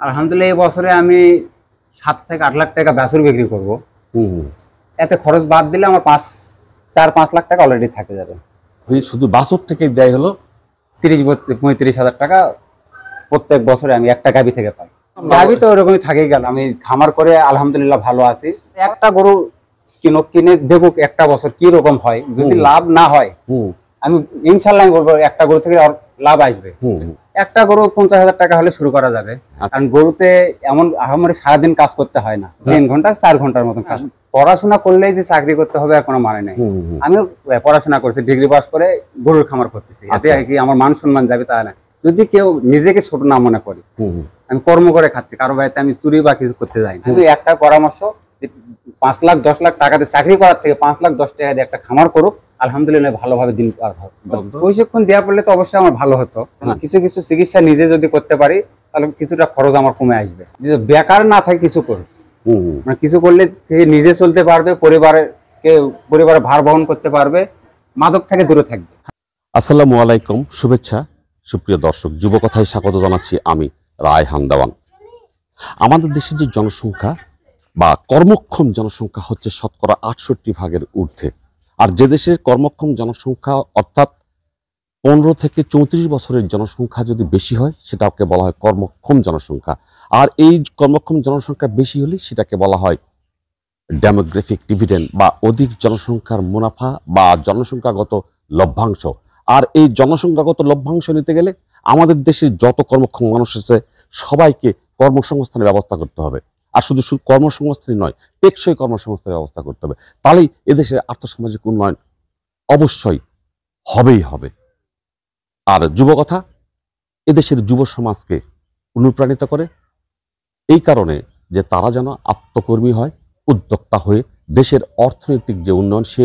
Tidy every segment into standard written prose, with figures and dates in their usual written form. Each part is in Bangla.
আলহামদুলিল্লাহ এই বছরে আমি 7 থেকে 8 লাখ টাকা বাছুর বিক্রি করব। এতে খরচ বাদ দিলে আমার 4-5 লাখ টাকা অলরেডি থাকে যাবে। শুধু বাছুর থেকে দেয় হলো 30-35 হাজার টাকা প্রত্যেক বছরে আমি একটা গাভী থেকে পাই। গাভী তো ওরকমই থাকেই গেল। আমি খামার করে আলহামদুলিল্লাহ ভালো আছি। একটা গরু কিনে দেখুক একটা বছর কি রকম হয়। যদি লাভ না হয় আমি ইনশাল্লাহ বলবো একটা গরু থেকে লাভ আসবে। একটা গরু 50,000 টাকা হলে শুরু করা যাবে। কারণ গরুতে এমন আহামরি সারাদিন কাজ করতে হয় না, 3 ঘন্টা 4 ঘন্টার মতন কাজ। পড়াশোনা করলেই যে চাকরি করতে হবে আর কোনো মানে নেই। আমিও পড়াশোনা করছি, ডিগ্রি পাস করে গরুর খামার করতেছি। এতে কি আমার মান সম্মান যাবে তা না। যদি কেউ নিজেকে ছোট না মনে করে, আমি কর্ম করে খাচ্ছি, কারো বাড়িতে আমি চুরি বা কিছু করতে যাই না। একটা পরামর্শ, 5 লাখ 10 লাখ টাকাতে চাকরি করার থেকে 5 লাখ 10 টাকা দিয়ে একটা খামার করুক, আলহামদুলিল্লাহ ভালোভাবে দিন পার হবে। প্রশিক্ষণ দেওয়া পড়লে তো অবশ্যই আমার ভালো হতো। কিছু কিছু চিকিৎসা নিজে যদি করতে পারি তাহলে কিছুটা খরচ আমার কমে আসবে। যে বেকার না থাকে কিছু করবে, মানে কিছু করলে নিজে চলতে পারবে, পরিবারের ভার বহন করতে পারবে, মাদক থেকে দূরে থাকবে। আসসালামু আলাইকুম, শুভেচ্ছা সুপ্রিয় দর্শক, যুবকথায় স্বাগত জানাচ্ছি আমি রায়হান দেওয়ান। আমাদের দেশের যে জনসংখ্যা বা কর্মক্ষম জনসংখ্যা হচ্ছে শতকরা 68% ঊর্ধ্বে। আর যে দেশের কর্মক্ষম জনসংখ্যা অর্থাৎ 15 থেকে 34 বছরের জনসংখ্যা যদি বেশি হয় সেটাকে বলা হয় কর্মক্ষম জনসংখ্যা। আর এই কর্মক্ষম জনসংখ্যা বেশি হলে সেটাকে বলা হয় ডেমোগ্রাফিক ডিভিডেন্ড বা অধিক জনসংখ্যার মুনাফা বা জনসংখ্যাগত লভ্যাংশ। আর এই জনসংখ্যাগত লভ্যাংশ নিতে গেলে আমাদের দেশের যত কর্মক্ষম মানুষ আছে সবাইকে কর্মসংস্থানের ব্যবস্থা করতে হবে। আর শুধু কর্মসংস্থানই নয়, টেকসই কর্মসংস্থানের ব্যবস্থা করতে হবে। তাহলেই এদেশের আর্থসামাজিক উন্নয়ন অবশ্যই হবেই হবে। আর যুবকথা এদেশের যুব সমাজকে অনুপ্রাণিত করে এই কারণে যে তারা যেন আত্মকর্মী হয়, উদ্যোক্তা হয়ে দেশের অর্থনৈতিক যে উন্নয়ন সে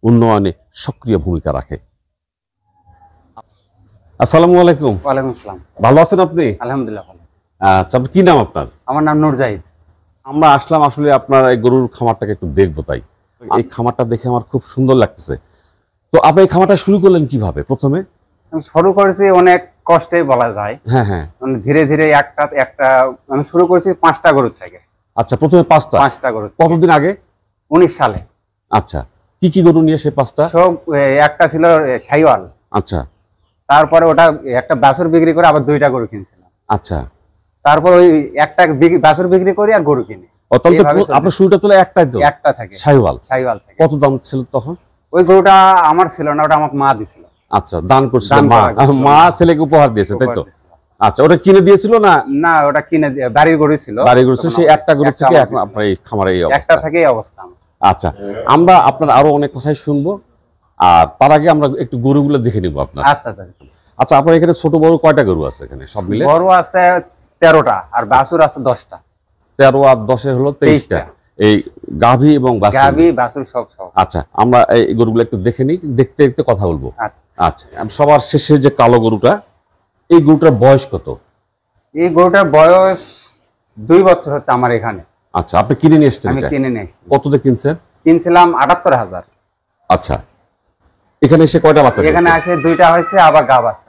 উন্নয়নে সক্রিয় ভূমিকা রাখে। আসসালামু আলাইকুম। ওয়ালাইকুম আসসালাম। ভালো আছেন আপনি? আলহামদুলিল্লাহ ভালো আছি। আচ্ছা, কি নাম আপনার? আমার নাম নূর জাহিদ। আমরা আসলাম আসলে আপনার এই গরুর খামারটাকে একটু দেখবো, তাই এই খামারটা দেখে আমার খুব সুন্দর লাগতেছে। তো আপনি এই খামারটা শুরু করলেন কিভাবে? প্রথমে আমি শুরু করেছি অনেক কষ্টে বলা যায়। হ্যাঁ হ্যাঁ, মানে ধীরে ধীরে একটা আমি শুরু করেছি 5টা গরু থেকে। আচ্ছা, প্রথমে 5টা গরু। কতদিন আগে? 19 সালে। আচ্ছা, কি কি গরু নিয়ে সেই 5টা? সব একটা ছিল শাইওয়াল। আচ্ছা, তারপরে ওটা একটা বাছুর বিক্রি করে আবার 2টা গরু কিনছিলাম। আচ্ছা, তারপর ওই একটা বাছুর বিক্রি করি আর গরু কিনি। আপনার শুরুটা তো একটাই তো? একটা থেকে শাইওয়াল। থেকে। কত দাম ছিল তখন? ওই গরুটা আমার ছিল না, ওটা আমার মা দিছিল। আচ্ছা, দান করছিল মা ছেলেকে উপহার দিয়েছে, তাই তো? আচ্ছা, ওটা কিনে দিয়েছিল না? না, ওটা কিনে বাড়ির গরু ছিল। বাড়ির গরু ছিল, সেই একটা গরু থেকে এখন আপনার এই খামারে এই অবস্থা। একটা থেকেই অবস্থা। আচ্ছা, আমরা আপনার আরো অনেক কথাই শুনবো, আর তার আগে আমরা একটু গরুগুলো দেখে নিব আপনার। আচ্ছা আচ্ছা, আপনার এখানে ছোট বড় কয়টা গরু আছে এখানে সব মিলে? বড় আছে 13টা আর বাছুর আছে 10টা। 13 আর 10 হলো 23টা। এই গাভী এবং বাছুর সব। আচ্ছা, আমরা এই গরুগুলো একটু দেখে নিই, দেখতে দেখতে কথা বলবো। আচ্ছা, সবার শেষে যে কালো গরুটা, এই গরুটার বয়স কত? এই গরুটার বয়স 2 বছর হচ্ছে আমার এখানে। আচ্ছা, আপনি কিনে নিয়ে এসেছেন? আমি কিনে নিয়ে এসেছি। কত দিয়ে কিনছেন? কিনছিলাম 78,000। আচ্ছা, এখানে এসে কয়টা বাচ্চা? এখানে আসে 2টা হয়েছে, আবার গাব আছে।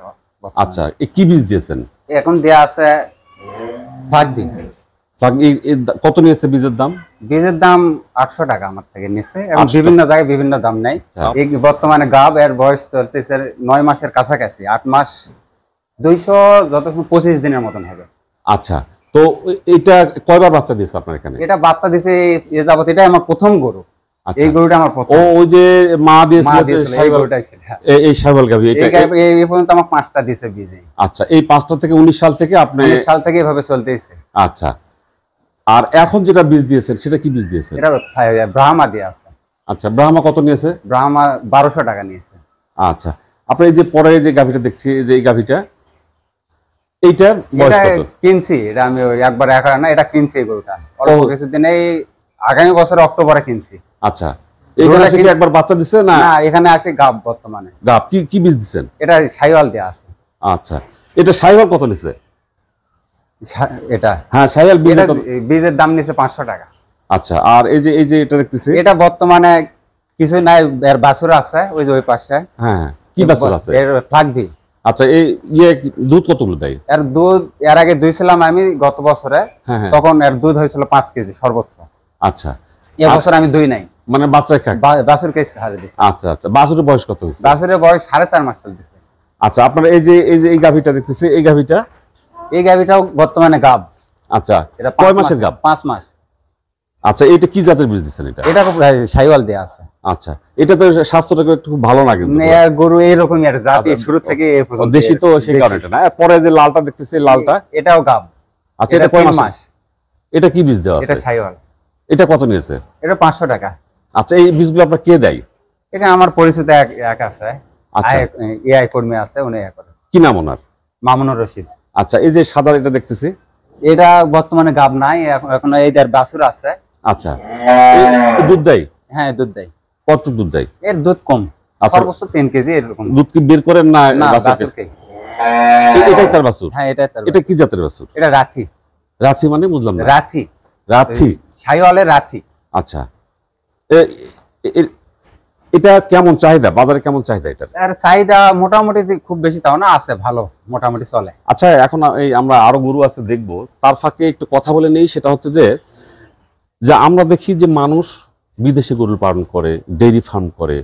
আচ্ছা, কি বীজ দিয়েছেন? এখন দেয়া আছে ফ্লাগবি। কত নিয়েছে বীজের দাম? বীজের দাম 800 টাকা আমার থেকে নিচ্ছে। এবং বিভিন্ন জায়গায় বিভিন্ন দাম নেই। এই বর্তমানে গাব এর বয়স চলতেছে 9 মাসের কাছাকাছি, 8 মাস 225 দিনের মতন হবে। আচ্ছা, তো এটা কয়বার বাচ্চা দিয়েছে আপনার এখানে? এটা বাচ্চা দিয়েছে এ যাবত, এটা আমার প্রথম গরু। এই গরুটা আমার প্রথম। ওই যে মা দিয়েছিল এই গরুটাই ছিল। এই শাইওয়াল গাভী, এই পর্যন্ত আমাকে 5টা দিয়েছে বীজ। আচ্ছা, এই 5টা থেকে 19 সাল থেকে আপনি? 19 সাল থেকে এভাবে চলতেছে। আচ্ছা, আর এখন যেটা বীজ দিয়েছেন সেটা কি বীজ দিয়েছেন? এটা ব্রাহ্মা দিয়ে আছে। আচ্ছা, ব্রাহ্মা কত নিয়েছে? ব্রাহ্মা 1200 টাকা নিয়েছে। আচ্ছা, আপনি এই যে পরে যে গাভীটা দেখছি, যে এই গাভীটা, এইটার বয়স কত? কিনছি এটা আমি একবার একা না, এটা কিনছি এই গরুটা অল্প কিছুদিন, এই আগামী বছর অক্টোবরে কিনছি। আচ্ছা, এখানে এসে কি একবার বাচ্চা দিছে না? না, এখানে আসে গাব। বর্তমানে গাব কি বীজ দিবেন? এটা শাইওয়াল দেয়া আছে। আচ্ছা, এটা শাইওয়াল কত নিছে? এটা হ্যাঁ, শাইওয়াল বীজের দাম নিছে 500 টাকা। আচ্ছা, আর এই যে এটা দেখতেছি, এটা বর্তমানে কিছু নাই, এর বাছুর আছে ওই যে ওই পাশে। হ্যাঁ, কি বাছুর আছে? এর ফ্লাগবি। আচ্ছা, এই দুধ কতগুলো দেয়? এর দুধ এর আগে দুইছিলাম আমি গত বছরে, হ্যাঁ হ্যাঁ। তখন এর দুধ হয়েছিল 5 কেজি সর্বোচ্চ। আচ্ছা, এবছর আমি দুই নাই, মানে বাচ্চাই খায়? বাছুর কেজি হারে দিছি। আচ্ছা আচ্ছা, বাছুরের বয়স কত হয়েছে? বাছুরের বয়স 4.5 মাস চলতেছে। আচ্ছা, আপনার এই গাভীটা দেখতেছি, এই গাভীটা? এই গাভীটাও বর্তমানে গাব। আচ্ছা, এটা কয় মাসের গাব? 5 মাস। আচ্ছা, এটা কি জাতের বীজ দিচ্ছেন এটা? এটা শাইওয়াল দেয়া আছে। আচ্ছা, এটা তো স্বাস্থ্যটা একটু খুব ভালো না কিন্তু। গরু এরকমই আর জাতি শুরু থেকে এই পর্যন্ত দেশি তো, সেই কারণে এটা না। পরে যে লালটা দেখতেছি, লালটা এটাও গাব। আচ্ছা, এটা কয় মাস? এটা কি বীজ দেওয়া আছে? এটা শাইওয়াল। এটা কত নিয়েছে? এটা 500 টাকা। আচ্ছা, এই বীজগুলো আপনার কে দেয়? এখানে আমার পরিচিত এক আছে, আচ্ছা, এআই কর্মী আছে, উনি ইয়া করে। কি নাম ওনার? মামুনুর রশিদ। আচ্ছা, এই যে সাদা এটা দেখতেছি, এটা বর্তমানে গাব নাই, এখন এইটার বাছুর আছে। আচ্ছা, এই দুধ দেয়? হ্যাঁ, দুধ দেয়। কতটুকু দুধ দেয়? এর দুধ কম, আচ্ছা, সর্বোচ্চ 3 কেজি এরকম। দুধ কি বের করেন না? না, বাছুরকে? বাছুরকে। এটাই তার বাছুর? হ্যাঁ, এটাই তার এটা বাছুর। কি জাতের বাছুর? এটা রাথি। রাথি মানে বুঝলাম না। রাথি, রাথি, শাইওয়ালের রাথি। আচ্ছা। এটা কেমন চাহিদা, বাজারে কেমন চাহিদা এটা? আর চাহিদা মোটামুটি খুব বেশি তাও না, আছে ভালো, মোটামুটি চলে। আচ্ছা, এখন এই আমরা আরো গরু আছে দেখবো, তার ফাঁকে একটু কথা বলে নেই। সেটা হচ্ছে যে আমরা দেখি যে মানুষ বিদেশি গরু পালন করে, ডেইরি ফার্ম করে,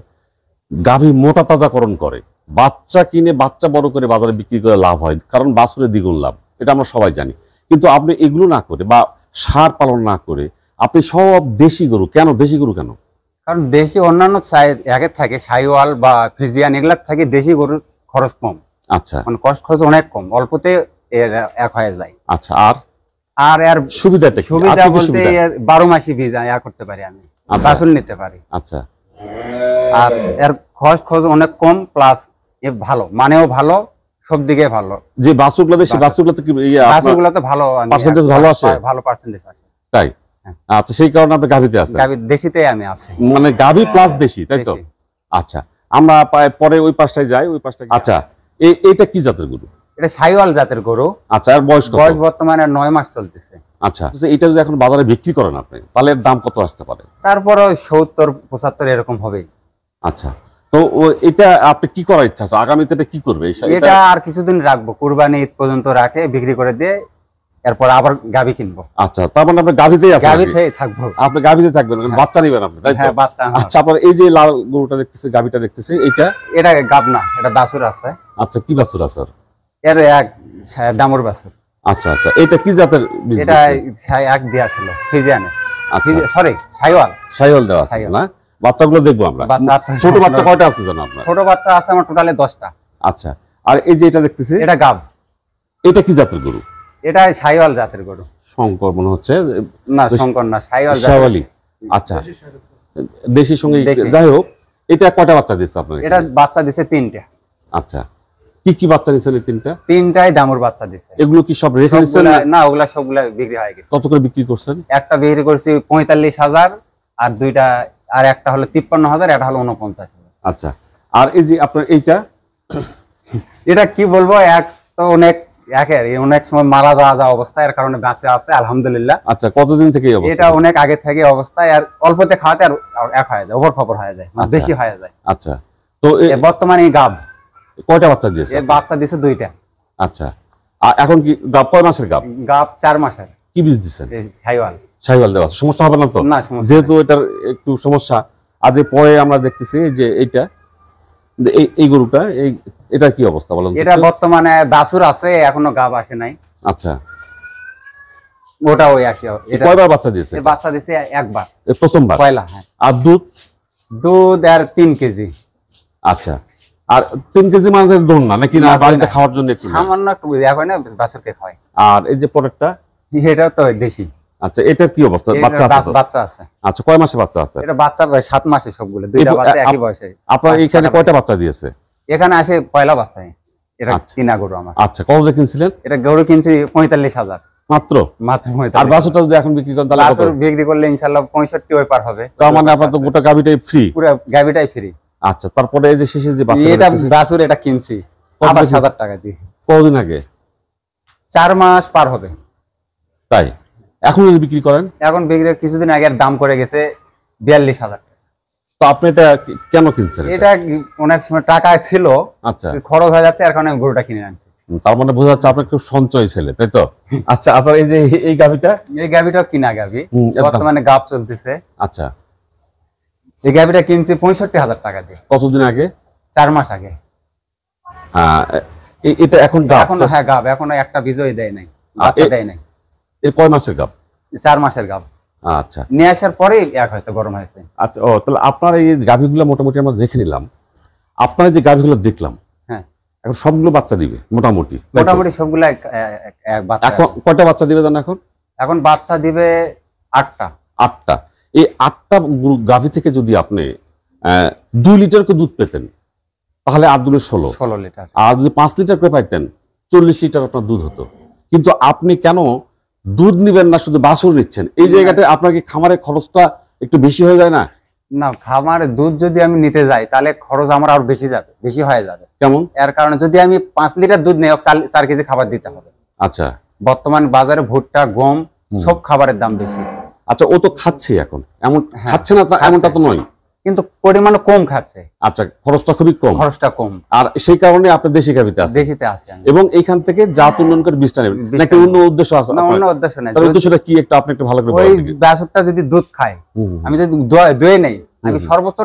গাভী মোটা তাজাকরণ করে, বাচ্চা কিনে বাচ্চা বড় করে বাজারে বিক্রি করে লাভ হয়, কারণ বাছুরে দ্বিগুণ লাভ, এটা আমরা সবাই জানি। কিন্তু আপনি এগুলো না করে বা ষাঁড় পালন না করে আপনি সব দেশি গরু কেন? দেশি গরু কেন? কারণ দেশি অন্যান্য একের থাকে শাইওয়াল বা ফ্রিজিয়ান, এগুলার থাকে দেশি গরুর খরচ কম। আচ্ছা, মানে কষ্ট খরচ অনেক কম, অল্পতে এর এক হয়ে যায়। আচ্ছা, আর এর সুবিধাটা কি? সুবিধা আর কি কি বলতে সুবিধা? 12 মাসই ভিজা করতে পারি আমি, আচ্ছা। বাছুর নিতে পারি। আচ্ছা, আর এর খরচ অনেক কম, প্লাস এ ভালো, মানেও ভালো, সব দিকে ভালো। যে বাছুরগুলো দেশি বাছুরগুলোতে কি বাছুরগুলোতে ভালো পার্সেন্টেজ ভালো আসে? ভালো পার্সেন্টেজ আসে। তাই? আচ্ছা, সেই কারণে আপনি গাভীতে আছেন? গাভী দেশিতে আমি আছি, মানে গাভী প্লাস দেশি, তাই তো? দেশি। আচ্ছা, আমরা পরে ওই পাশটায় যাই, ওই পাশটা। আচ্ছা, এইটা কি জাতের গরু? এটা শাইওয়াল জাতের গরু। আচ্ছা, আর বয়স কত? বয়স বর্তমানে 9 মাস চলতেছে। আচ্ছা, এটা যদি এখন বাজারে বিক্রি করেন আপনি, তাহলে এর দাম কত আসতে পারে? তারপরে 70-75 এরকম হবে। আচ্ছা, তো এটা আপনি কি করার ইচ্ছা আছে? আগামীতে এটা কি করবে? এটা আর কিছুদিন রাখবো, কুরবানি ঈদ পর্যন্ত রাখে বিক্রি করে দিয়ে এরপর আবার গাভী কিনবো। আচ্ছা, তার মানে আপনি গাভীতেই আছেন? গাভীতেই থাকবো। আপনি গাভীতে থাকবেন, বাচ্চা নেবেন আপনি, তাই তো? হ্যাঁ, বাচ্চা। আচ্ছা, আপনার এই যে লাল গরুটা দেখতেছি, গাভীটা দেখতেছি, এটা গাব না, এটা বাছুর আছে। আচ্ছা, কি বাছুর আছে? এর এক দামুর বাছুর। আচ্ছা আচ্ছা, এটা কি জাতের বীজ? এটা এক দেয়া ছিল ফ্রিজিয়ানে। আচ্ছা, সরি, শাইওয়াল। শাইওয়াল দেওয়া আছে না? বাচ্চাগুলো দেখবো আমরা। ছোট বাচ্চা কয়টা আছে জানো আপনার? ছোট বাচ্চা আছে আমার টোটালে 10টা। আচ্ছা, আর এই যে এটা দেখতেছি, এটা গাব। এটা কি জাতের গরু? এটা শাইওয়াল জাতের গরু। শঙ্কর মনে হচ্ছে। না, শঙ্কর না, শাইওয়াল। শাইওয়ালি। আচ্ছা, দেশির সঙ্গে যাই হোক, এটা কয়টা বাচ্চা দিচ্ছে আপনার? এটা বাচ্চা দিছে 3টা। আচ্ছা, কি কি বাচ্চা দিচ্ছেন? এই 3টা? 3টাই দামুর বাচ্চা দিছে। এগুলো কি সব রেখে দিচ্ছেন? না, ওগুলা সবগুলা বিক্রি হয়ে গেছে। কত করে বিক্রি করছেন? একটা বিক্রি করছি 45,000, আর দুইটা, আর একটা হলো 53,000, একটা হলো 49,000। আচ্ছা, আর এই যে আপনার এইটা, এটা কি বলবো, এক তো অনেক সময় মারা যাওয়া অবস্থা, এর কারণে বাঁচে আছে আলহামদুলিল্লাহ। আচ্ছা, কতদিন থেকে এই অবস্থা? এটা অনেক আগে থেকে অবস্থায়, আর অল্পতে খাওয়াতে আর এক হয়ে যায়, ওভার খবর হয়ে যায়, বেশি হয়ে যায়। আচ্ছা, তো বর্তমানে এই গাব কয়টা বাচ্চা দিয়েছে? এর বাচ্চা দিছে 2টা। আচ্ছা, আর এখন কি গাব কয় মাসের গাব? গাব 4 মাসের। কি বীজ দিচ্ছেন? শাইওয়াল। শাইওয়াল দেওয়া আছে, সমস্যা হবে না তো? না, সমস্যা যেহেতু এটার একটু সমস্যা। আজ পরে আমরা দেখতেছি যে এইটা, এই গরুটা, এটা কি অবস্থা বলেন? এটা বর্তমানে বাছুর আছে, এখনো গাব আসে নাই। আচ্ছা, ওটা ওই একই। এটা কয়বার বাচ্চা দিয়েছে? বাচ্চা দিছে একবার, প্রথমবার, পয়লা। হ্যাঁ, আর দুধ আর 3 কেজি। আচ্ছা, আর 3 কেজি মানে দোন না নাকি? না, বাড়িতে খাওয়ার জন্য একটু সামান্য একটু হয় না, বাছুরকে খায়। আর এই যে পরেরটা, এটা তো দেশি। আচ্ছা, এটার কি অবস্থা? বাচ্চা আছে? বাচ্চা আছে। আচ্ছা, কয় মাসে বাচ্চা আছে? এটা বাচ্চা 7 মাসে সবগুলো, 2টা বাচ্চা একই বয়সে। আপনার এইখানে কয়টা বাচ্চা দিয়েছে? এখানে আসে পয়লা বাচ্চা। এটা আচ্ছা, কিনা গরু আমার। আচ্ছা, কত দিয়ে কিনছিলেন? এটা গরু কিনছি 45,000 মাত্র। 45,000। আর বাছুরটা যদি এখন বিক্রি করেন তাহলে কত? বাছুর বিক্রি করলে ইনশাআল্লাহ 65 ওই পার হবে। তার মানে আপনার তো গোটা গাবিটাই ফ্রি? পুরো গাবিটাই ফ্রি। আচ্ছা, তারপরে এই যে শেষে যে এটা বাছুর, এটা কিনছি 5,000 টাকা দিয়ে। কতদিন আগে? 4 মাস পার হবে। তাই? এখন যদি বিক্রি করেন? এখন বিক্রি কিছুদিন আগে দাম করে গেছে 42,000 টাকা। তো আপনি এটা কেন কিনছেন? এটা অনেক সময় টাকায় ছিল, আচ্ছা, খরচ হয়ে যাচ্ছে, এর কারণে আমি গরুটা কিনে আনছি। তার মানে বোঝা যাচ্ছে আপনার খুব সঞ্চয় ছেলে, তাই তো? আচ্ছা, আপনার এই যে এই গাভিটা, এই গাভিটাও কিনা গাভি, একদম। বর্তমানে গাভ চলতেছে। আচ্ছা, এই গাভিটা কিনছি 65,000 টাকা দিয়ে, কতদিন আগে? 4 মাস আগে। হ্যাঁ, এটা এখন গাভ? এখন হ্যাঁ গাভ, এখনো একটা বীজই দেয় নাই, বাচ্চা দেয় নাই। এর কয় মাসের গাভ? 4 মাসের গাভ। আচ্ছা, নিয়ে আসার পরেই এক হয়েছে, গরম হয়েছে। আচ্ছা। ও তাহলে আপনার এই গাভিগুলো মোটামুটি আমরা দেখে নিলাম। আপনার যে গাভিগুলো দেখলাম, হ্যাঁ, এখন সবগুলো বাচ্চা দিবে মোটামুটি? মোটামুটি সবগুলা এক বাচ্চা। এখন কয়টা বাচ্চা দিবে জানো? এখন বাচ্চা দিবে 8টা। 8টা। এই 8টা গাভী থেকে যদি আপনি 2 লিটার করে দুধ পেতেন, তাহলে 8 দুনে 16 লিটার। আর যদি 5 লিটার করে পাইতেন, 40 লিটার আপনার দুধ হতো। কিন্তু আপনি কেন দুধ নিবেন না, শুধু বাছুর নিচ্ছেন? এই জায়গাটায় আপনার কি খামারের খরচটা একটু বেশি হয়ে যায় না? না, খামারে দুধ যদি আমি নিতে যাই তাহলে খরচ আমার আরো বেশি যাবে, বেশি হয়ে যাবে। কেমন? এর কারণে যদি আমি 5 লিটার দুধ নেই, 4 কেজি খাবার দিতে হবে। আচ্ছা, বর্তমান বাজারে ভুট্টা, গম সব খাবারের দাম বেশি। আচ্ছা, ও তো খাচ্ছে এখন, এমন হ্যাঁ, খাচ্ছে না এমনটা তো নয়, কিন্তু পরিমাণ কম খাচ্ছে। আচ্ছা, খরচটা খুবই কম, খরচটা কম। আর সেই কারণে আপনি দেশি গাভিতে আছেন। দেশিতে আছে আমি। এবং এইখান থেকে জাত উন্নয়ন করে বীজটা নেবেন, নাকি অন্য উদ্দেশ্য আছে? না, অন্য উদ্দেশ্য নাই। তাহলে উদ্দেশ্যটা কি একটু আপনি একটু ভালো করে ওই বলেন দেখি। বাছুরটা যদি দুধ খায়, হুম, আমি যদি দয়ে নেই, আমি সর্বোচ্চ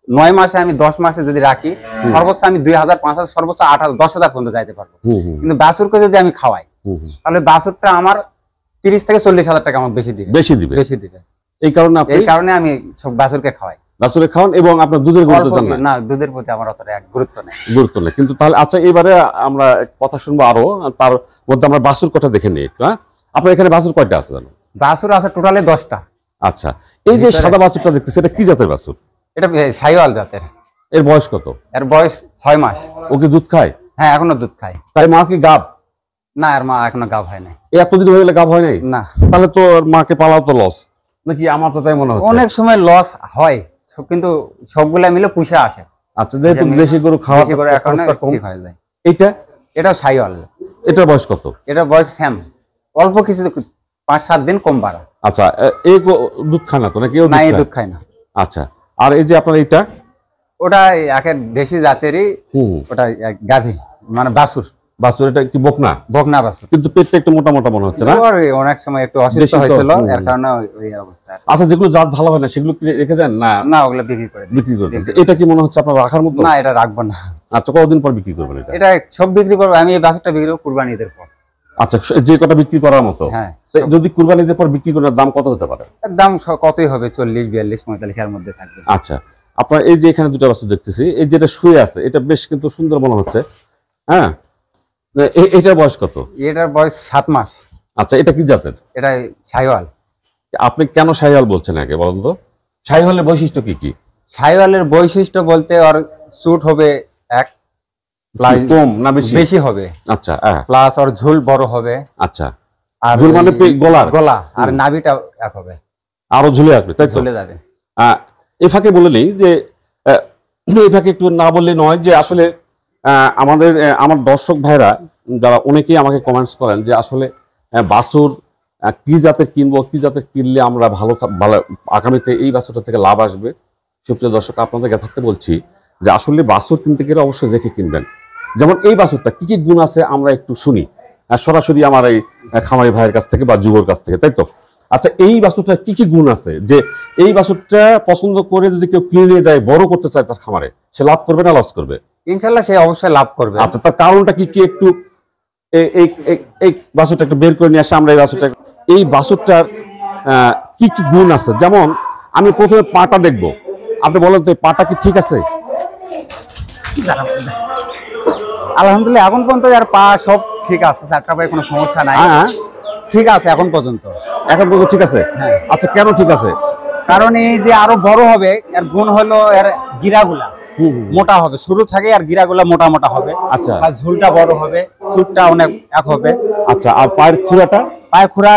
9 মাসে, আমি 10 মাসে যদি রাখি, সর্বোচ্চ আমি 2,000, 5,000, সর্বোচ্চ 8,000, 10,000 পর্যন্ত যাইতে পারবো। কিন্তু বাছুরকে যদি আমি খাওয়াই, তাহলে বাছুরটা আমার 30 থেকে 40,000 টাকা আমার বেশি দিবে। বেশি দিবে। এই কারণে আমি সব বাছুরকে খাওয়াই। বাছুরে খাওয়ান, এবং আপনার দুধের গুরুত্ব দেন না? না, দুধের প্রতি আমার অতটা গুরুত্ব নেই। কিন্তু তাহলে আচ্ছা, এবারে আমরা কথা শুনবো আরো, তার মধ্যে আমরা বাছুর কথা দেখে নিই একটু। হ্যাঁ, আপনার এখানে বাছুর কয়টা আছে জানো? বাছুর আছে টোটালে 10টা। আচ্ছা, এই যে সাদা বাছুরটা দেখতেছি, এটা কি জাতের বাছুর? এটা শাহিওয়াল জাতের। এর বয়স কত? এর বয়স 6 মাস। ও কি দুধ খায়? হ্যাঁ, এখনো দুধ খায়। তাই মা কি গাভ? না, এর মা এখনো গাভ হয় নাই। এতদিন হয়ে গেলে গাভ হয় নাই? না। তাহলে তো মাকে পালাও তো লস নাকি? আমার তো তাই মনে হচ্ছে। অনেক সময় লস হয়, কিন্তু সবগুলা মিলে পুষে আসে। আচ্ছা, যেহেতু দেশি গরু খাওয়া এখন ঠিক হয়ে যায়। এটা শাহিওয়াল। এটার বয়স কত? এটা বয়স সেম, অল্প কিছু 5-7 দিন কম বাড়া। আচ্ছা, এই দুধ খায় না তো নাকি? না, এই দুধ খায় না। আচ্ছা, আর এই যে আপনার এইটা, ওটা একের দেশি জাতেরই। ওটা গাভী, মানে বাছুর। এটা কি বকনা? বকনা বাছুর, কিন্তু পেটটা একটু মোটা মোটা মনে হচ্ছে না? অনেক সময় একটু অসুস্থ হয়েছিল, এর কারণে ওই অবস্থা। আচ্ছা, যেগুলো জাত ভালো হয় না সেগুলো কি রেখে দেন না? না, ওগুলো বিক্রি করে দেন। এটা কি মনে হচ্ছে আপনার রাখার মতো? না, এটা রাখবো না। আচ্ছা, কতদিন পর বিক্রি করবেন এটা? এটা সব বিক্রি করবো আমি, এই বাছুরটা বিক্রি করবো কুরবানি ঈদের পর। আচ্ছা, যে কটা বিক্রি করার মতো। হ্যাঁ, যদি কুরবানি ঈদের পর বিক্রি করার দাম কত হতে পারে? এর দাম কতই হবে, 40, 42, 45 এর মধ্যে থাকবে। আচ্ছা, আপনার এই যে এখানে দুটো বাছুর দেখতেছি, এই যেটা শুয়ে আছে, এটা বেশ কিন্তু সুন্দর মনে হচ্ছে। হ্যাঁ, এটার বয়স কত? এটার বয়স 7 মাস। আচ্ছা, এটা কি জাতের? এটা শাহিওয়াল। আপনি কেন শাহিওয়াল বলছেন আগে বলেন তো? শাহিওয়ালের বৈশিষ্ট্য কি কি? শাহিওয়ালের বৈশিষ্ট্য বলতে ওর চুট হবে এক, কম না বেশি হবে। আচ্ছা, প্লাস ওর ঝুল বড় হবে। আচ্ছা, আর ঝুল মানে গলা আর নাভিটা এক হবে, আরো ঝুলে আসবে, তাই তো? চলে যাবে। এই ফাঁকে বলে নেই যে, এই ফাঁকে একটু না বললে নয় যে আসলে আমার দর্শক ভাইরা যারা অনেকেই আমাকে কমেন্টস করেন যে আসলে বাছুর কি জাতের কিনবো, কি জাতের কিনলে আমরা ভালো আগামীতে এই বাছুরটা থেকে লাভ আসবে। সুপ্রিয় দর্শক, আপনাদের যথার্থে বলছি যে আসলে বাছুর কিনতে গেলে অবশ্যই দেখে কিনবেন। যেমন এই বাছুরটা কি কি গুণ আছে আমরা একটু শুনি সরাসরি আমার এই খামারি ভাইয়ের কাছ থেকে বা যুবর কাছ থেকে, তাই তো? আচ্ছা, এই বাছুরটা কি কি গুণ আছে যে এই বাছুরটা পছন্দ করে যদি কেউ কিনে নিয়ে যায়, বড় করতে চায় তার খামারে, সে লাভ করবে না লস করবে? ইনশাল্লাহ সে অবশ্যই লাভ করবে। আচ্ছা, তার কারণটা কি কি একটু এই বাছুরটা একটু বের করে নিয়ে আসে আমরা। এই বাছুরটার কি কি গুণ আছে? যেমন আমি প্রথমে পাটা দেখবো, আপনি বলেন তো এই পাটা কি ঠিক আছে? আলহামদুলিল্লাহ, এখন পর্যন্ত আর পা সব ঠিক আছে, 4টা পায়ে কোনো সমস্যা নাই। হ্যাঁ, ঠিক আছে এখন পর্যন্ত। ঠিক আছে? হ্যাঁ। আচ্ছা, কেন ঠিক আছে? কারণ এই যে আরো বড় হবে, এর গুণ হলো এর গিরাগুলা মোটা হবে, শুরু থেকে আর গিরাগুলা মোটা মোটা হবে। আচ্ছা, আর ঝুলটা বড় হবে, চুটটা অনেক এক হবে। আচ্ছা, আর পায়ের খুঁড়াটা? পায়ের খুঁড়া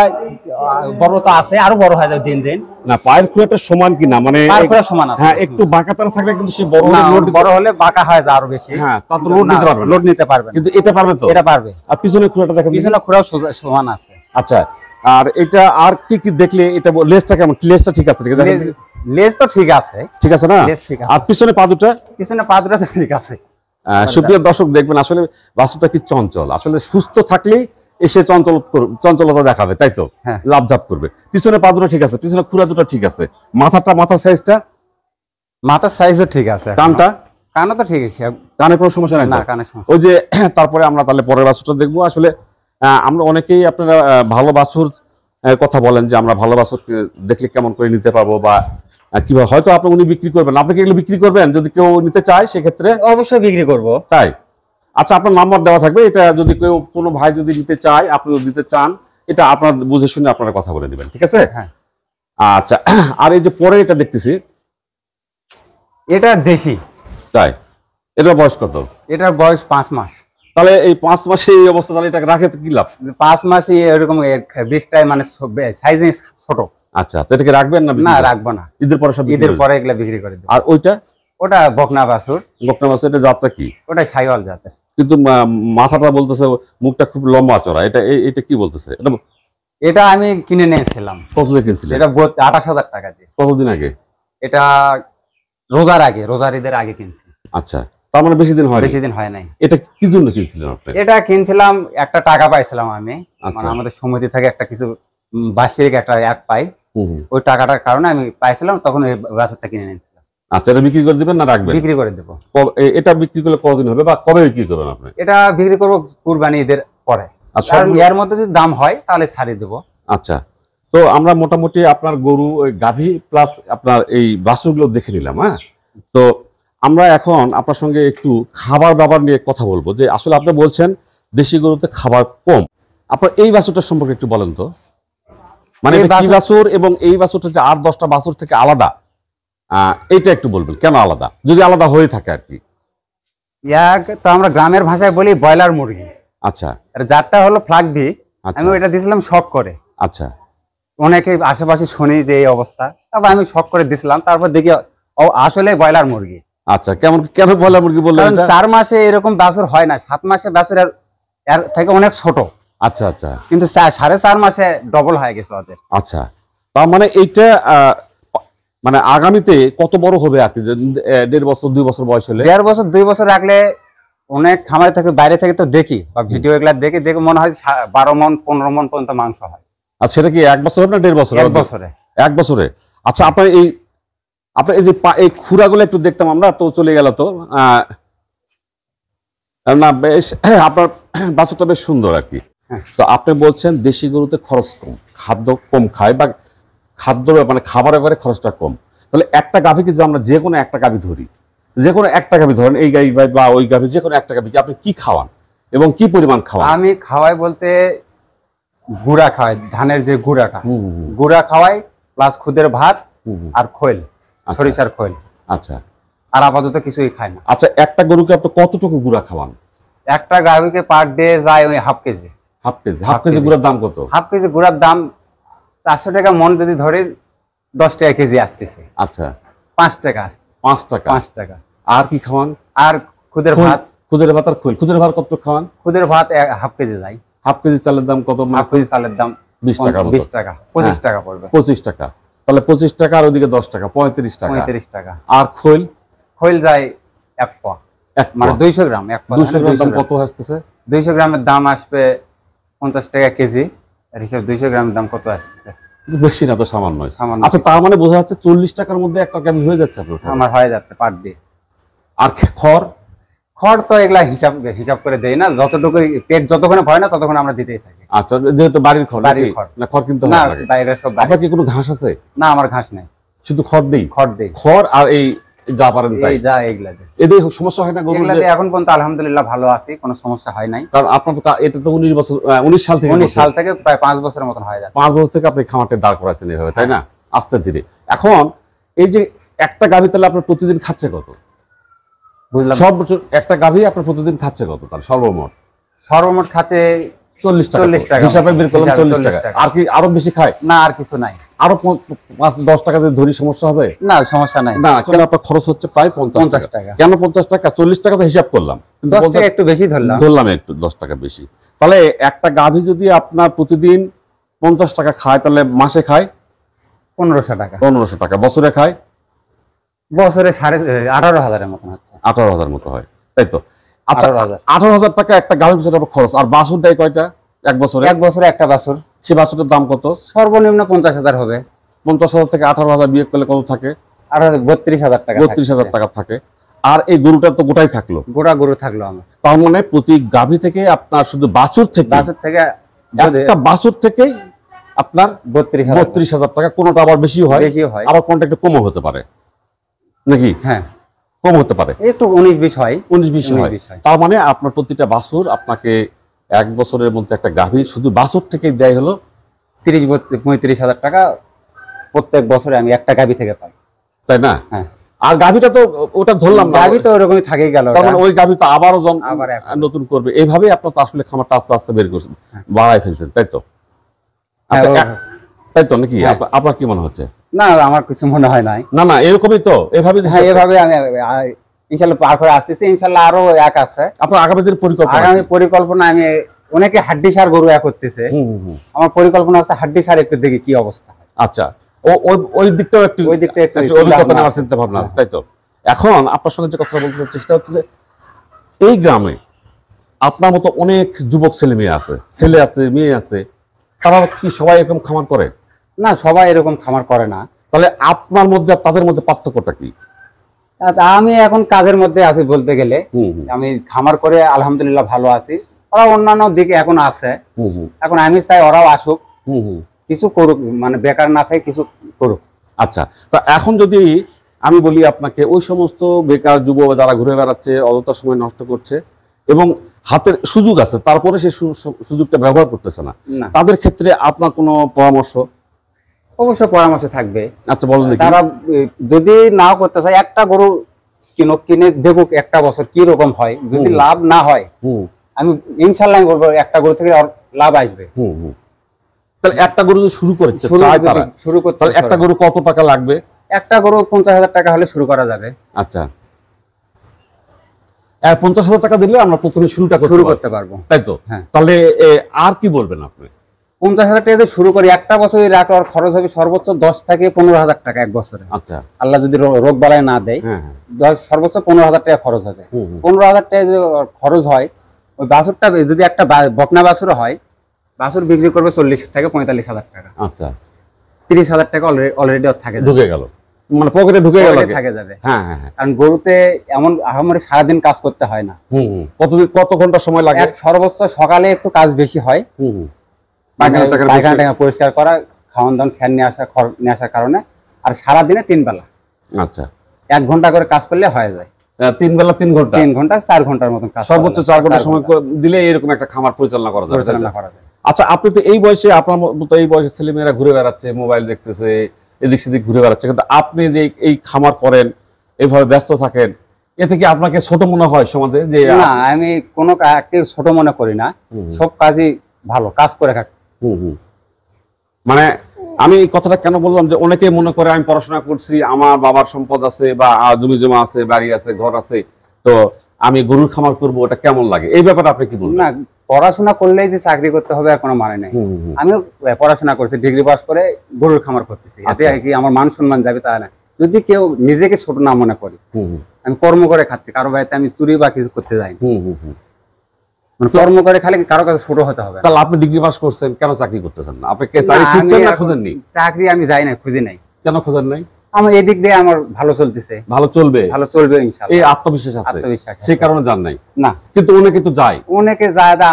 বড় তো আছে, আরো বড় হয়ে যাবে দিন দিন। না, পায়ের খুঁড়াটা সমান কিনা, মানে পায়ের খুঁড়া সমান আছে। হ্যাঁ, একটু বাঁকা তারা থাকলে কিন্তু সে বড় হলে বাঁকা হয় যায় আরো বেশি। হ্যাঁ, তা তো লোড নিতে পারবে, কিন্তু এটা পারবে তো? এটা পারবে। আর পিছনের খুঁড়াটা দেখেন, পিছনের খুঁড়াও সমান আছে। আচ্ছা, আর এটা আর কি কি দেখলে এটা লেজটা কেমন? লেজটা ঠিক আছে? লেজ তো ঠিক আছে, ঠিক আছে না? লেজ ঠিক আছে। আর পিছনে পা দুটো, পিছনে পা দুটো তো ঠিক আছে। সুপ্রিয় দর্শক দেখবেন আসলে বাছুরটা কি চঞ্চল, আসলে সুস্থ থাকলেই এসে চঞ্চলতা দেখাবে, তাই তো? হ্যাঁ। লাভঝাপ করবে। পিছনে পা দুটো ঠিক আছে, পিছনে খুরা দুটো ঠিক আছে, মাথার সাইজটা, মাথার সাইজও ঠিক আছে। কানটা, কানও তো ঠিক আছে, কানে কোনো সমস্যা নাই না তো? কানের সমস্যা। ওই যে তারপরে আমরা তাহলে পরের বাছুরটা দেখবো। আসলে আমরা অনেকেই আপনারা ভালো বাছুর কথা বলেন যে আমরা ভালো বাছুর দেখলে কেমন করে নিতে পারবো বা কিভাবে, হয়তো আপনি উনি বিক্রি করবেন, আপনি কি এগুলো বিক্রি করবেন যদি কেউ নিতে চায় সেক্ষেত্রে? অবশ্যই বিক্রি করব। তাই? আচ্ছা, আপনার নাম্বার দেওয়া থাকবে, এটা যদি কেউ কোনো ভাই যদি নিতে চায়, আপনি যদি দিতে চান, এটা আপনার বুঝে শুনে আপনারা কথা বলে নেবেন, ঠিক আছে? হ্যাঁ। আচ্ছা, আর এই যে পরে এটা দেখতেছি, এটা দেশি। তাই? এটা বয়স কত? এটার বয়স 5 মাস। তাহলে এই 5 মাসে এই অবস্থা, তাহলে এটাকে রাখে তো কি লাভ? 5 মাসই এরকম বীজটাই মানে সাইজে ছোট। আচ্ছা, তো এটাকে রাখবেন না? না, রাখবো না। ঈদের পরে সব বিক্রি ঈদের করে পরে এগুলা বিক্রি করে দেব। আর ওইটা ওটা বকনা বাছুর, বকনা মাছ, এটা জাতটা কি? ওটা শাইওয়াল জাতের। কিন্তু মাথাটা বলতেছে, মুখটা খুব লম্বা চড়া, এটা কি বলতেছে? এটা এটা আমি কিনে নিয়েছিলাম। কত দিয়ে কিনছিলেন? এটা 28,000 টাকা দিয়ে। কতদিন আগে? এটা রোজার আগে, রোজার ঈদের আগে কিনছি। আচ্ছা, তার মানে বেশি দিন হয়? বেশি দিন হয় নাই। এটা কি জন্য কিনছিলেন আপনি? এটা কিনছিলাম, একটা টাকা পাইছিলাম আমি, আচ্ছা। মানে আমাদের সমিতি থেকে একটা কিছু বার্ষিক একটা অ্যাপ পাই, হুম হুম। ওই টাকাটার কারণে আমি পাইছিলাম, তখন এই বাছুরটা কিনে নিয়েছিলাম। আচ্ছা, এটা বিক্রি করে দিবেন না রাখবেন? বিক্রি করে দেবো। এটা বিক্রি করলে কতদিন হবে বা কবে বিক্রি করবেন আপনি? এটা বিক্রি করবো কুরবানি ঈদের পরে। আচ্ছা, আর এর মধ্যে যদি দাম হয় তাহলে ছাড়িয়ে দেবো। আচ্ছা, তো আমরা মোটামুটি আপনার গরু, ওই গাভী প্লাস আপনার এই বাছুরগুলো দেখে নিলাম। হ্যাঁ, তো আমরা এখন আপনার সঙ্গে একটু খাবার দাবার নিয়ে কথা বলবো, যে আসলে আপনি বলছেন দেশি গরুতে খাবার কম। আপনার এই বাছুরটা সম্পর্কে একটু বলেন তো, মানে এই এটা কি বাছুর এবং এই বাছুরটা যে আর 10টা বাছুর থেকে আলাদা, এইটা একটু বলবেন কেন আলাদা, যদি আলাদা হয়ে থাকে আর কি। তো আমরা গ্রামের ভাষায় বলি ব্রয়লার মুরগি। আচ্ছা আর যারটা হলো ফ্লাগভি, আচ্ছা। আমি ওইটা দিয়েছিলাম শখ করে। আচ্ছা, অনেকে আশেপাশে শুনি যে এই অবস্থা, তারপর আমি শখ করে দিছিলাম, তারপর দেখি আসলে ব্রয়লার মুরগি। আচ্ছা, কেন ব্রয়লার মুরগি বললেন? কারণ 4 মাসে এরকম বাছুর হয় না, 7 মাসে বাছুর এর থেকে অনেক ছোট, আচ্ছা আচ্ছা, কিন্তু 4.5 মাসে ডবল হয়ে গেছে ওদের। আচ্ছা, তার মানে এইটা মানে আগামীতে কত বড় হবে আর কি, 1.5 বছর 2 বছর বয়স হলে? 1.5 বছর 2 বছর রাখলে অনেক খামারে থেকে, বাইরে থেকে তো দেখি বা ভিডিও এগুলা দেখে মনে হয় 12 মণ 15 মণ পর্যন্ত মাংস হয়। আচ্ছা, সেটা কি 1 বছর হবে না 1.5 বছর? 1 বছরে। 1 বছরে। আচ্ছা, আপনার এই যে এই খুরাগুলো একটু দেখতাম আমরা, তো চলে গেল তো না, বেশ আপনার বাছুরটা বেশ সুন্দর আর কি। হ্যাঁ। তো আপনি বলছেন দেশি গরুতে খরচ কম, খাদ্য কম খায়, বা খাদ্য মানে খাবারের ব্যাপারে খরচটা কম। তাহলে একটা গাভীকে যদি আমরা যে কোনো একটা গাভী ধরি, যে কোনো একটা গাভী ধরেন, এই গাভী বা ওই গাভী, যে কোনো একটা গাভীকে আপনি কি খাওয়ান এবং কি পরিমাণ খাওয়ান? আমি খাওয়াই বলতে গুঁড়া খাওয়াই, ধানের যে গুঁড়াটা, হুম হুম গুঁড়া খাওয়াই, প্লাস খুদের ভাত হুম হুম। আর খৈল, সরিষার খৈল। আচ্ছা আর আপাতত কিছুই খায় না। আচ্ছা, একটা গরুকে আপনি কতটুকু গুঁড়া খাওয়ান? একটা গাভীকে পার ডে যায় ওই হাফ কেজি। হাফ কেজি গুঁড়ার দাম কত? হাফ কেজি গুঁড়ার দাম 400 টাকা মন, যদি ধরে 10 টাকা কেজি আসতেছে। আচ্ছা, 5 টাকা আসতেছে। 5 টাকা। 5 টাকা। আর কি খাওয়ান? আর খুদের ভাত। খুদের ভাত আর খৈল। খুদের ভাত কত খাওয়ান? খুদের ভাত হাফ কেজি যায়। হাফ কেজি চালের দাম কত? হাফ কেজি চালের দাম 20 টাকা। 20 টাকা, 25 টাকা পড়বে। 25 টাকা। তাহলে 25 টাকা আর ওদিকে 10 টাকা, 35 টাকা। 35 টাকা। আর খৈল? খৈল যায় 1 পোয়া, মানে 200 গ্রাম। 1 পোয়া 200 গ্রাম দাম কত আসতেছে? 200 গ্রামের দাম আসবে 50 টাকা কেজি। এর হিসাব 200 গ্রামের দাম কত আসতেছে? বেশি না তো, সামান্য। সামান্য। আচ্ছা, তার মানে বোঝা যাচ্ছে 40 টাকার মধ্যে একটা গাভী হয়ে যাচ্ছে আপনার। আমার হয়ে যাচ্ছে পার ডে। আর খড়? খড় তো এগুলা হিসাব করে দেই না, যতটুকু পেট যতক্ষণ ভয় না ততক্ষণ আমরা দিতেই থাকি। আচ্ছা, যেহেতু বাড়ির খড়, বাড়ির খড়। না খড় কিনতে না, হয়? বাইরে সব আপনার কি কোনো ঘাস আছে? না, আমার ঘাস নাই, শুধু খড় দেই? খড় দেই। খড় আর এই যা পারেন তাই? এই যা এগুলা দেই। এদের সমস্যা হয় না গরুর? এগুলাতে এখন পর্যন্ত আলহামদুলিল্লাহ ভালো আছি, কোনো সমস্যা হয় নাই। কারণ আপনার তো এটা তো 19 সাল থেকে 19 সাল থেকে প্রায় 5 বছরের মতন হয়ে যাচ্ছে। 5 বছর থেকে আপনি খামারটা দাঁড় করাচ্ছেন এভাবে, তাই না? আস্তে ধীরে। এখন এই যে একটা গাভী, তাহলে আপনার প্রতিদিন খাচ্ছে কত? বুঝলাম। সর্বোচ্চ একটা গাভী আপনার প্রতিদিন খাচ্ছে কত তার সর্বমোট খাতে 40 টাকা। 40 টাকা হিসাবে বের করলাম 40 টাকা। 40 টাকা। আর কি আরো বেশি খায়? না, আর কিছু নাই। আরো 5-10 টাকা যদি ধরি সমস্যা হবে? না, সমস্যা নাই। না, কেন আপনার খরচ হচ্ছে প্রায় 50 টাকা। কেন 50 টাকা? 40 টাকা তো হিসাব করলাম, 10 টাকা একটু বেশি ধরলাম একটু 10 টাকা বেশি। তাহলে একটা গাভী যদি আপনার প্রতিদিন 50 টাকা খায়, তাহলে মাসে খায় 1500 টাকা। 1500 টাকা বছরে খায়? বছরে 18,500 মতন হচ্ছে। 18,000 মতো হয়, তাই তো? আচ্ছা, 18,000 18,000 টাকা একটা গাভীর পিছনে আপনার খরচ। আর বাছুর দেয় কয়টা এক বছরে? এক বছরে একটা বাছুর। সে বাছুরের দাম কত? সর্বনিম্ন 50,000 হবে। 50,000 থেকে 18,000 বিয়োগ করলে কত থাকে? আর 32,000 টাকা। 32,000 টাকা থাকে। আর এই গরুটা তো গোটাই থাকলো, গোটা গরু থাকলো আমার। তার মানে প্রতি গাভী থেকে আপনার শুধু বাছুর থেকে একটা বাছুর থেকেই আপনার 32,000 টাকা। কোনোটা আবার বেশি হয়, আবার কোনটা একটু কমও হতে পারে নাকি? হ্যাঁ, কম হতে পারে, একটু 19-20 হয়। 19-20 হয়। তার মানে আপনার প্রতিটা বাছুর আপনাকে এক বছরের মধ্যে একটা গাভী শুধু বাছুর থেকে দেয় হলো 30-35,000 টাকা প্রত্যেক বছরে আমি একটা গাভী থেকে পাই, তাই না? হ্যাঁ। আর গাভীটা তো ওটা ধরলাম না, গাভী তো ওরকমই থাকেই গেল। তার মানে ওই গাভী তো আবারও নতুন করবে। এইভাবেই আপনার তো আসলে খামারটা আস্তে আস্তে বের করছেন, বাড়াই ফেলছেন, তাই তো? আচ্ছা, তাই তো নাকি? আপনার কি মনে হচ্ছে? না, আমার কিছু মনে হয় নাই। না, এরকমই তো, এভাবে আমি ইনশাল্লাহ পার করে আসতেছি। ইনশাল্লাহ আরো এক আছে আপনার আগামী দিনের পরিকল্পনা? আগামী পরিকল্পনা আমি অনেকে হাড্ডি সার গরু করতেছে, আমার পরিকল্পনা আছে হাড্ডি সার একটু দেখি কি অবস্থা। আচ্ছা, ওই দিকটাও একটু অভিজ্ঞতা নেওয়ার চিন্তা ভাবনা আছে, তাই তো? এখন আপনার সঙ্গে যে কথা বলতে চেষ্টা হচ্ছে যে এই গ্রামে আপনার মতো অনেক যুবক ছেলে মেয়ে আছে, ছেলে আছে, মেয়ে আছে, তারা কি সবাই এরকম খামার করে? না, সবাই এরকম খামার করে না। তাহলে আপনার মধ্যে তাদের মধ্যে পার্থক্যটা কি? আমি এখন কাজের মধ্যে আছি বলতে গেলে। আমি খামার করে আলহামদুলিল্লাহ ভালো আছি। ওরা অন্যান্য দিকে এখন আছে। এখন আমি চাই ওরাও আসুক, কিছু করুক, মানে বেকার না থাকে কিছু করুক। আচ্ছা, তা এখন যদি আমি বলি আপনাকে, ওই সমস্ত বেকার যুবক যারা ঘুরে বেড়াচ্ছে, অযথা সময় নষ্ট করছে এবং হাতের সুযোগ আছে, তারপরে সে সুযোগটা ব্যবহার করতেছে না, তাদের ক্ষেত্রে আপনার কোনো পরামর্শ? অবশ্যই পরামর্শ থাকবে। আচ্ছা, বলেন। তারা যদি নাও করতে চায়, একটা গরু কিনে দেখুক একটা বছর কি রকম হয়। যদি লাভ না হয়, আমি ইনশাল্লাহ বলবো একটা গরু থেকে লাভ আসবে। তাহলে একটা গরু শুরু করতে একটা গরু কত টাকা লাগবে? একটা গরু 50,000 টাকা হলে শুরু করা যাবে। আচ্ছা, 50,000 টাকা দিলে আমরা প্রথমে শুরু করতে পারবো, তাই তো? তাহলে আর কি বলবেন আপনি? 50,000 টাকা দিয়ে শুরু করি, একটা বছর রাখার খরচ হবে সর্বোচ্চ 10 থেকে 15,000 টাকা এক বছরে। আচ্ছা, আল্লাহ যদি রোগ বালাই না দেয়, সর্বোচ্চ 15,000 টাকা খরচ হবে। 15,000 টাকা যদি খরচ হয়, ওই বাছুরটা যদি একটা বকনা বাছুর হয়, বাছুর বিক্রি করবে 40 থেকে 45,000 টাকা। আচ্ছা, 30,000 টাকা অলরেডি ঢুকে গেল, মানে পকেটে ঢুকে গেল, থাকে যাবে। হ্যাঁ, কারণ গরুতে এমন আহামরি সারাদিন কাজ করতে হয় না। কত ঘন্টা সময় লাগে? সর্বোচ্চ সকালে একটু কাজ বেশি হয়, পায়খানা পরিষ্কার করা, খাওয়ান দাওয়ান, খেয়াল নিয়ে আসার কারণে। আর সারাদিনে 3 বেলা, আচ্ছা, 1 ঘন্টা করে কাজ করলে হয়ে যায়। 3 বেলা 3 ঘন্টা, 3 ঘন্টা 4 ঘন্টার মতন কাজ, সর্বোচ্চ 4 ঘন্টা সময় দিলে এরকম একটা খামার পরিচালনা করা যায়। আচ্ছা, আপনি তো এই বয়সে, আপনার মতো এই বয়সে ছেলেমেয়েরা ঘুরে বেড়াচ্ছে, মোবাইল দেখতেছে, এদিক সেদিক ঘুরে বেড়াচ্ছে, কিন্তু আপনি যে এই খামার করেন, এইভাবে ব্যস্ত থাকেন, এ থেকে আপনাকে ছোট মনে হয় সমাজে? যে না, আমি কোনো কাজকে ছোট মনে করি না, সব কাজই ভালো কাজ করে থাকি। মানে আমি এই কথাটা কেন বললাম, যে অনেকেই মনে করে আমি পড়াশোনা করছি, আমার বাবার সম্পদ আছে বা জমি জমা আছে, বাড়ি আছে, ঘর আছে, তো আমি গরুর খামার করবো, ওটা কেমন লাগে? এই ব্যাপারে আপনি কি বলবেন? না, পড়াশোনা করলেই যে চাকরি করতে হবে আর কোনো মানে নাই। আমিও পড়াশোনা করছি, ডিগ্রি পাস করে গরুর খামার করতেছি, এতে কি আমার মান সম্মান যাবে তা না। যদি কেউ নিজেকে ছোট না মনে করি, আমি কর্ম করে খাচ্ছি, কারো বাড়িতে আমি চুরি বা কিছু করতে যাই, মানে কর্ম করে খালি কারো কাছে ছোট হতে হবে। তাহলে আপনি ডিগ্রি পাস করছেন, কেন চাকরি করতেছেন না? আপনি কি চাকরি খুঁজছেন না খুঁজেননি? চাকরি আমি যাই না, খুঁজি নাই। কেন খোঁজেন নাই? আমার এদিক দিয়ে আমার ভালো চলতেছে, ভালো চলবে ইনশাআল্লাহ, এই আত্মবিশ্বাস আছে, সেই কারণে যান নাই না। কিন্তু অনেকে তো যায়,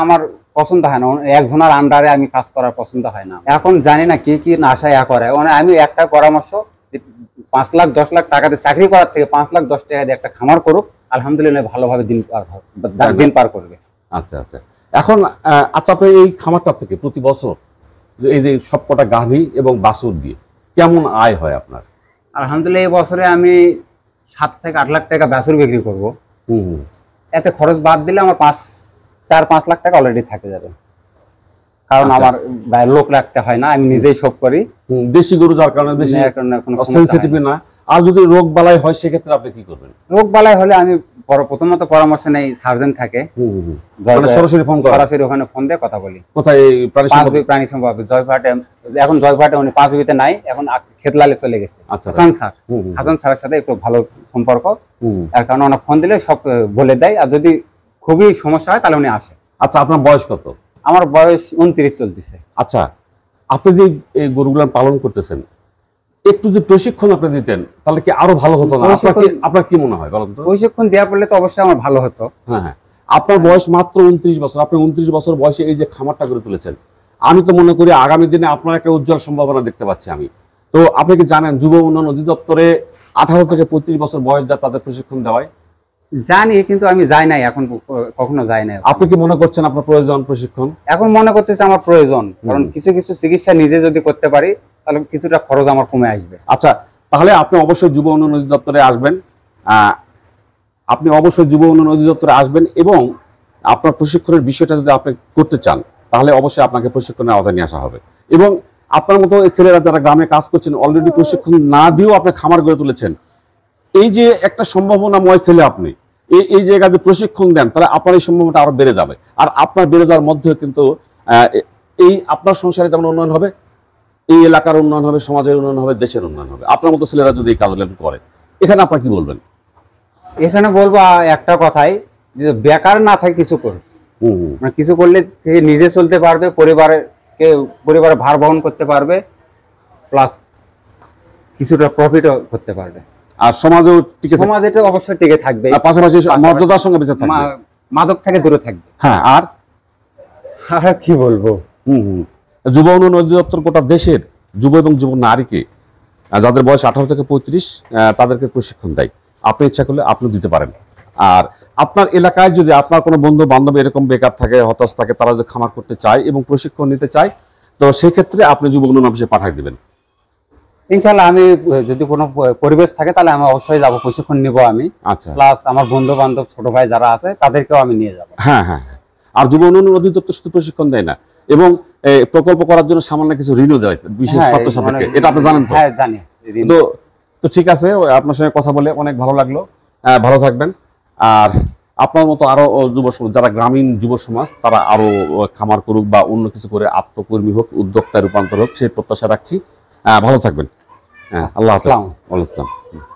আমার পছন্দ হয় না, একজনের আন্ডারে আমি কাজ করার পছন্দ হয় না। এখন জানি না কি আশায় করে। আমি একটা পরামর্শ, 5 লাখ 10 লাখ টাকাতে চাকরি করার থেকে 5 লাখ 10 টাকা দিয়ে একটা খামার করুক, আলহামদুলিল্লাহ ভালোভাবে দিন পার করবে। আচ্ছা, এখন আচ্ছা, আপনি এই খামারটা থেকে প্রতি বছর এই যে সবকটা গাভী এবং বাছুর দিয়ে কেমন আয় হয় আপনার? আলহামদুলিল্লাহ এই বছরে আমি 7 থেকে 8 লাখ টাকা বাছুর বিক্রি করবো। এতে খরচ বাদ দিলে আমার 4-5 লাখ টাকা অলরেডি থাকে যাবে, কারণ আমার লোক রাখতে হয় না, আমি নিজেই সব করি। দেশি গরু যার কারণে বেশি সেনসিটিভ না। আর যদি রোগ বালাই হয় সেক্ষেত্রে আপনি কি করবেন? রোগ বালাই হলে আমি প্রথমত পরামর্শ নেই, সার্জন থাকে, মানে সরাসরি ফোন করা, সরাসরি ওখানে ফোন দিয়ে কথা বলি। কোথায়? প্রাণী সম্পদ জয়ঘাটে। এখন জয়ঘাটে উনি পাঁচবিতে নাই, এখন খেতলালে চলে গেছে। হাসান স্যার, হাসান স্যারের সাথে একটু ভালো সম্পর্ক, এর কারণে ওনার ফোন দিলে সব বলে দেয়, আর যদি খুবই সমস্যা হয় তাহলে উনি আসে। আচ্ছা, আপনার বয়স কত? আমার বয়স 29 চলতেছে। আচ্ছা, আপনি যে এই গরুগুলো পালন করতেছেন, একটু যদি প্রশিক্ষণ আপনি দিতেন তাহলে কি আরো ভালো হতো না? আপনার কি মনে হয় বলেন তো? প্রশিক্ষণ দেওয়া পড়লে তো অবশ্যই আমার ভালো হতো। হ্যাঁ হ্যাঁ, আপনার বয়স মাত্র 29 বছর, আপনি 29 বছর বয়সে এই যে খামারটা গড়ে তুলেছেন, আমি তো মনে করি আগামী দিনে আপনার একটা উজ্জ্বল সম্ভাবনা দেখতে পাচ্ছি আমি। তো আপনি কি জানেন যুব উন্নয়ন অধিদপ্তরে 18 থেকে 35 বছর বয়স যা তাদের প্রশিক্ষণ দেওয়ায়? জানি, কিন্তু আমি যাই নাই, এখন কখনো যাই নাই। আপনি কি মনে করছেন আপনার প্রয়োজন প্রশিক্ষণ? এখন মনে করতেছে আমার প্রয়োজন, কারণ কিছু কিছু চিকিৎসা নিজে যদি করতে পারি তাহলে কিছুটা খরচ আমার কমে আসবে। আচ্ছা, তাহলে আপনি অবশ্যই যুব উন্নয়ন অধিদপ্তরে আসবেন, আপনি অবশ্যই যুব উন্নয়ন অধিদপ্তরে আসবেন, এবং আপনার প্রশিক্ষণের বিষয়টা যদি আপনি করতে চান তাহলে অবশ্যই আপনাকে প্রশিক্ষণের আওতায় নিয়ে আসা হবে। এবং আপনার মতো এই ছেলেরা যারা গ্রামে কাজ করছেন, অলরেডি প্রশিক্ষণ না দিয়েও আপনি খামার গড়ে তুলেছেন, এই যে একটা সম্ভাবনাময় ছেলে, আপনি এই জায়গাতে প্রশিক্ষণ দেন, তাহলে আপনার এই সম্ভাবনাটা আরো বেড়ে যাবে। আর আপনার বেড়ে যাওয়ার মধ্যে কিন্তু এই আপনার সংসারে যেমন উন্নয়ন হবে, এই এলাকার উন্নয়ন হবে, সমাজের উন্নয়ন হবে, দেশের উন্নয়ন হবে, আপনার মতো ছেলেরা যদি এই কাজগুলো করে। এখানে আপনার কি বলবেন? এখানে বলবো একটা কথাই, যে বেকার না থাকে কিছু করবে, মানে কিছু করলে নিজে চলতে পারবে, পরিবারের ভার বহন করতে পারবে, প্লাস কিছুটা প্রফিটও করতে পারবে, আর সমাজেও টিকে, সমাজে তো অবশ্যই টিকে থাকবে, পাশাপাশি মর্যাদার সঙ্গে বেঁচে থাকবে, মাদক থেকে দূরে থাকবে। হ্যাঁ, আর কি বলবো, যুব উন্নয়ন অধিদপ্তর গোটা দেশের যুব এবং যুব নারীকে, যাদের বয়স 18 থেকে 35, তাদেরকে প্রশিক্ষণ দেয়। আপনি ইচ্ছা করলে আপনি দিতে পারেন। আর আপনার এলাকায় যদি আপনার কোনো বন্ধু বান্ধব এরকম বেকার থাকে, হতাশ থাকে, তারা যদি খামার করতে চায় এবং প্রশিক্ষণ নিতে চায়, তো সেক্ষেত্রে আপনি যুব উন্নয়ন অফিসে পাঠিয়ে দিবেন। ইনশাল্লাহ আমি যদি কোনো পরিবেশ থাকে তাহলে আমি অবশ্যই যাবো, প্রশিক্ষণ নিব আমি। আচ্ছা, প্লাস আমার বন্ধু বান্ধব, ছোট ভাই যারা আছে তাদেরকেও আমি নিয়ে যাবো। হ্যাঁ হ্যাঁ, আর যুব উন্নয়ন অধিদপ্তর শুধু প্রশিক্ষণ দেয় না, এবং প্রকল্প করার জন্য সামান্য কিছু ঋণও দেয় বিশেষ শর্ত সাপেক্ষে, এটা আপনি জানেন তো? হ্যাঁ, জানি। তো ঠিক আছে, আপনার সঙ্গে কথা বলে অনেক ভালো লাগলো। ভালো থাকবেন। আর আপনার মতো আরো যুব সমাজ, যারা গ্রামীণ যুব সমাজ, তারা আরো খামার করুক বা অন্য কিছু করে আত্মকর্মী হোক, উদ্যোক্তায় রূপান্তর হোক, সেই প্রত্যাশা রাখছি। ভালো থাকবেন। আল্লাহ হাফেজ। আসসালামু আলাইকুম। ওয়ালাইকুম আসসালাম।